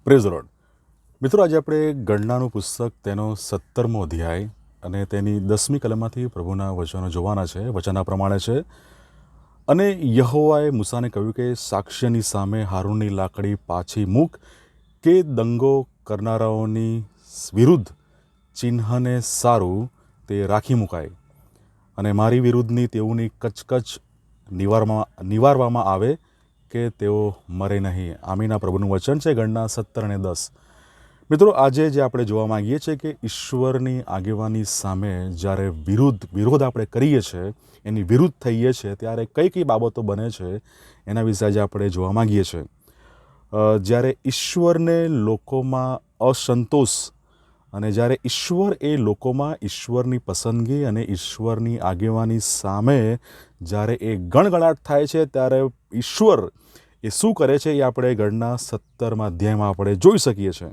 Praise the lord. મિત્રો, આજે આપણે ગણનાનું પુસ્તક તેનો 17મો અધ્યાય અને તેની 10મી કલમમાંથી પ્રભુના વચનો જોવાના છે. વચના પ્રમાણે છે, અને યહોવાએ મૂસાને કહ્યું કે સાક્ષ્યની સામે હારૂનની લાકડી પાછી મૂક, કે દંગો કરનારાઓની વિરુદ્ધ ચિહ્નને સારું તે રાખી મુકાય, અને મારી વિરુદ્ધની તેઓની કચકચ નિવારવામાં આવે કે તેઓ મરે નહીં. આમીના પ્રભુનું વચન છે. ગણના 17 અને 10. મિત્રો, આજે જે આપણે જોવા માગીએ છીએ કે ઈશ્વરની આગેવાની સામે જ્યારે વિરોધ આપણે કરીએ છીએ, એની વિરુદ્ધ થઈએ છીએ, ત્યારે કઈ કઈ બાબતો બને છે એના વિશે આજે આપણે જોવા માગીએ છીએ. જ્યારે ઈશ્વરને લોકોમાં અસંતોષ અને જ્યારે ઈશ્વર એ લોકોમાં ઈશ્વરની પસંદગી અને ઈશ્વરની આગેવાની સામે જ્યારે એ ગણગણાટ થાય છે, ત્યારે ઈશ્વર એ શું કરે છે એ આપણે ગણના 17મા અધ્યાયમાં આપણે જોઈ શકીએ છીએ.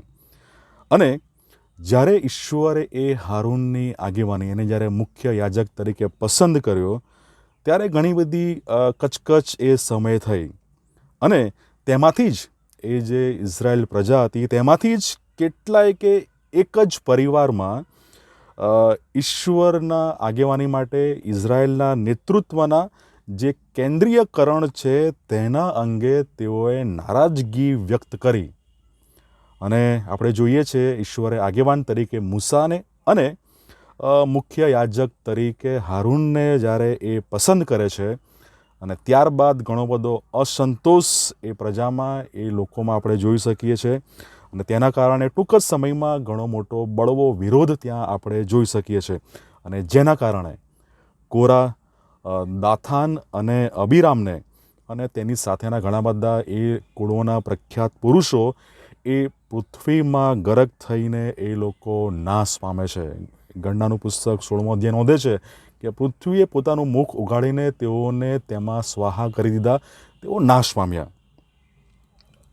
અને જ્યારે ઈશ્વરે એ હારૂનની આગેવાની એને જ્યારે મુખ્ય યાજક તરીકે પસંદ કર્યો, ત્યારે ઘણી બધી કચકચ એ સમયે થઈ, અને તેમાંથી જ એ જે ઇઝરાયલ પ્રજા હતી તેમાંથી જ કેટલાય કે એક જ પરિવારમાં ઈશ્વરના આગેવાની માટે ઇઝરાયલના નેતૃત્વના જે કેન્દ્રીયકરણ છે તેના અંગે તેઓએ નારાજગી વ્યક્ત કરી. અને આપણે જોઈએ છીએ ઈશ્વરે આગેવાન તરીકે મૂસાને અને મુખ્ય યાજક તરીકે હારૂનને જ્યારે એ પસંદ કરે છે, અને ત્યારબાદ ઘણો બધો અસંતોષ એ પ્રજામાં એ લોકોમાં આપણે જોઈ શકીએ છીએ, અને તેના કારણે ટૂંક જ સમયમાં ઘણો મોટો બળવો વિરોધ ત્યાં આપણે જોઈ શકીએ છીએ. અને જેના કારણે કોરા, દાથાન અને અબીરામને અને તેની સાથેના ઘણા બધા એ કુળોના પ્રખ્યાત પુરુષો એ પૃથ્વીમાં ગરક થઈને એ લોકો નાશ પામે છે. ગણનાનું પુસ્તક 16મો અધ્યાય નોંધે છે કે પૃથ્વીએ પોતાનું મુખ ઉગાડીને તેઓને તેમાં સ્વાહા કરી દીધા, તેઓ નાશ પામ્યા.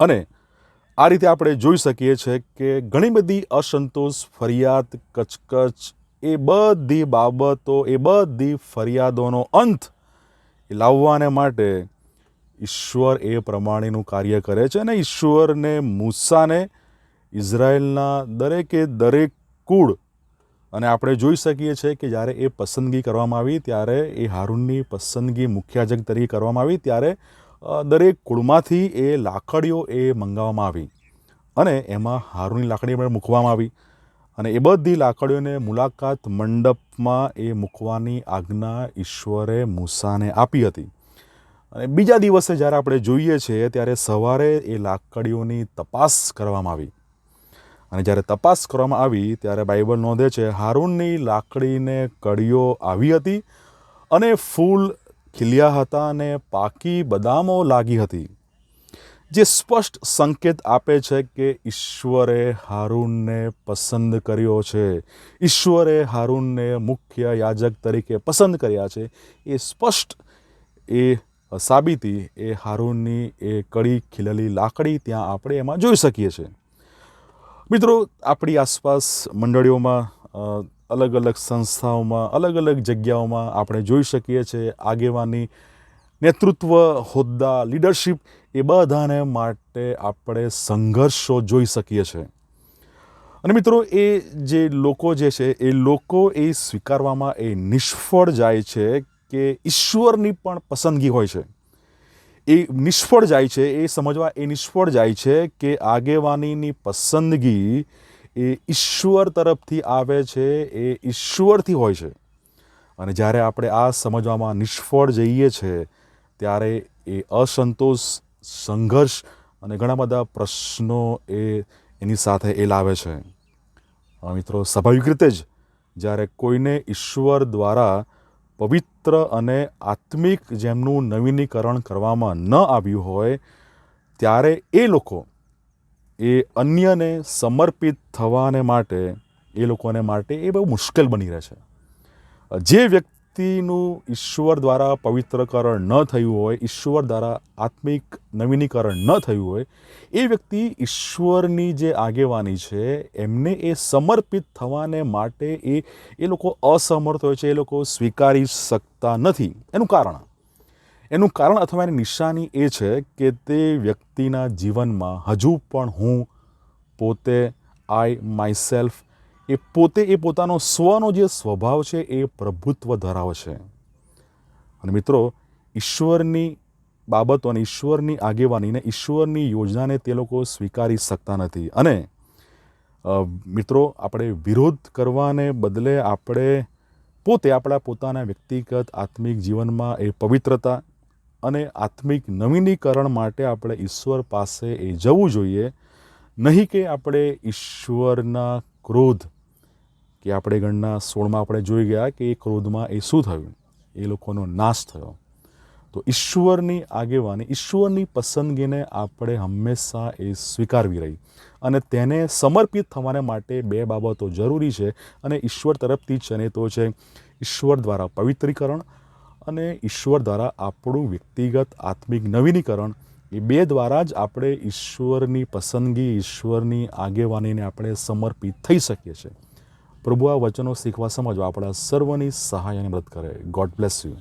અને આ રીતે આપણે જોઈ શકીએ છીએ કે ઘણી બધી અસંતોષ, ફરિયાદ, કચકચ, એ બધી બાબતો, એ બધી ફરિયાદોનો અંત લાવવાને માટે ઈશ્વર એ પ્રમાણેનું કાર્ય કરે છે. અને ઈશ્વરને મૂસાને ઇઝરાયલના દરેકે દરેક કુળ, અને આપણે જોઈ શકીએ છીએ કે જ્યારે એ પસંદગી કરવામાં આવી, ત્યારે એ હારૂનની પસંદગી મુખ્ય યાજક તરીકે કરવામાં આવી, ત્યારે દરેક કુળમાંથી એ લાકડીઓ એ મંગાવવામાં આવી, અને એમાં હારૂનની લાકડી પણ મૂકવામાં આવી, અને એ બધી લાકડીઓને મુલાકાત મંડપમાં એ મૂકવાની આજ્ઞા ઈશ્વરે મૂસાને આપી હતી. અને બીજા દિવસે જ્યારે આપણે જોઈએ છીએ ત્યારે સવારે એ લાકડીઓની તપાસ કરવામાં આવી, અને જ્યારે તપાસ કરવામાં આવી ત્યારે બાઇબલ નોંધે છે હારૂનની લાકડીને કળીઓ આવી હતી, અને ફૂલ ખીલ્યા હતા, અને પાકી બદામો લાગી હતી, જે સ્પષ્ટ સંકેત આપે છે કે ઈશ્વરે હારૂનને પસંદ કર્યો છે, ઈશ્વરે હારૂનને મુખ્ય યાજક તરીકે પસંદ કર્યા છે. એ સ્પષ્ટ એ સાબિતી એ હારૂનની એ કળી ખીલેલી લાકડી ત્યાં આપણે એમાં જોઈ શકીએ છીએ. મિત્રો, આપણી આસપાસ મંડળીઓમાં, અલગ અલગ સંસ્થાઓમાં, અલગ અલગ જગ્યાઓમાં આપણે જોઈ શકીએ છીએ આગેવાની, નેતૃત્વ, હોદ્દા, લીડરશિપ, એ બધાને માટે આપણે સંઘર્ષો જોઈ શકીએ છીએ. અને મિત્રો, એ જે લોકો જે છે એ લોકો એ સ્વીકારવામાં એ નિષ્ફળ જાય છે કે ઈશ્વરની પણ પસંદગી હોય છે. એ નિષ્ફળ જાય છે, એ સમજવા એ નિષ્ફળ જાય છે કે આગેવાનીની પસંદગી એ ઈશ્વર તરફથી આવે છે, એ ઈશ્વરથી હોય છે. અને જ્યારે આપણે આ સમજવામાં નિષ્ફળ જઈએ છીએ ત્યારે એ અસંતોષ, સંઘર્ષ અને ઘણા બધા પ્રશ્નો એની સાથે એ લાવે છે. મિત્રો, સ્વાભાવિક રીતે જ જ્યારે કોઈને ઈશ્વર દ્વારા પવિત્ર અને આત્મિક જેમનું નવીનીકરણ કરવામાં ન આવ્યું હોય, ત્યારે એ લોકો એ અન્યને સમર્પિત થવાને માટે એ લોકોને માટે એ બહુ મુશ્કેલ બની રહે છે. જે વ્યક્તિનું ઈશ્વર દ્વારા પવિત્રકરણ ન થયું હોય, ઈશ્વર દ્વારા આત્મિક નવીનીકરણ ન થયું હોય, એ વ્યક્તિ ઈશ્વરની જે આગેવાની છે એમને એ સમર્પિત થવાને માટે એ લોકો અસમર્થ હોય છે, એ લોકો સ્વીકારી શકતા નથી. એનું કારણ અથવા એની નિશાની એ છે કે તે વ્યક્તિના જીવનમાં હજુ પણ હું પોતે આઈ માયસેલ્ફ એ પોતે એ પોતાનો સ્વનો જે સ્વભાવ છે એ પ્રભુત્વ ધરાવે છે. અને મિત્રો, ઈશ્વરની બાબતો અને ઈશ્વરની આગેવાનીને, ઈશ્વરની યોજનાને તે લોકો સ્વીકારી શકતા નથી. અને મિત્રો, આપણે વિરોધ કરવાને બદલે આપણે પોતે આપણા પોતાના વ્યક્તિગત આત્મિક જીવનમાં એ પવિત્રતા અને આત્મિક નવીનીકરણ માટે આપણે ઈશ્વર પાસે એ જવું જોઈએ. નહીં કે આપણે ઈશ્વરના ક્રોધ, કે આપણે ગણના 16માં આપણે જોઈ ગયા કે એ ક્રોધમાં એ શું થયું, એ લોકોનો નાશ થયો. તો ઈશ્વરની આગેવાની, ઈશ્વરની પસંદગીને આપણે હંમેશા એ સ્વીકારવી રહી. અને તેને સમર્પિત થવાને માટે બે બાબતો જરૂરી છે, અને ઈશ્વર તરફથી જ છે. ને તો છે ઈશ્વર દ્વારા પવિત્રીકરણ અને ઈશ્વર દ્વારા આપણું વ્યક્તિગત આત્મિક નવીનીકરણ. એ બે દ્વારા જ આપણે ઈશ્વરની પસંદગી, ઈશ્વરની આગેવાનીને આપણે સમર્પિત થઈ શકીએ છીએ. પ્રભુ આ વચનો શીખવા સમજવા આપણા સર્વની સહાય અને મદદ કરે. God bless you.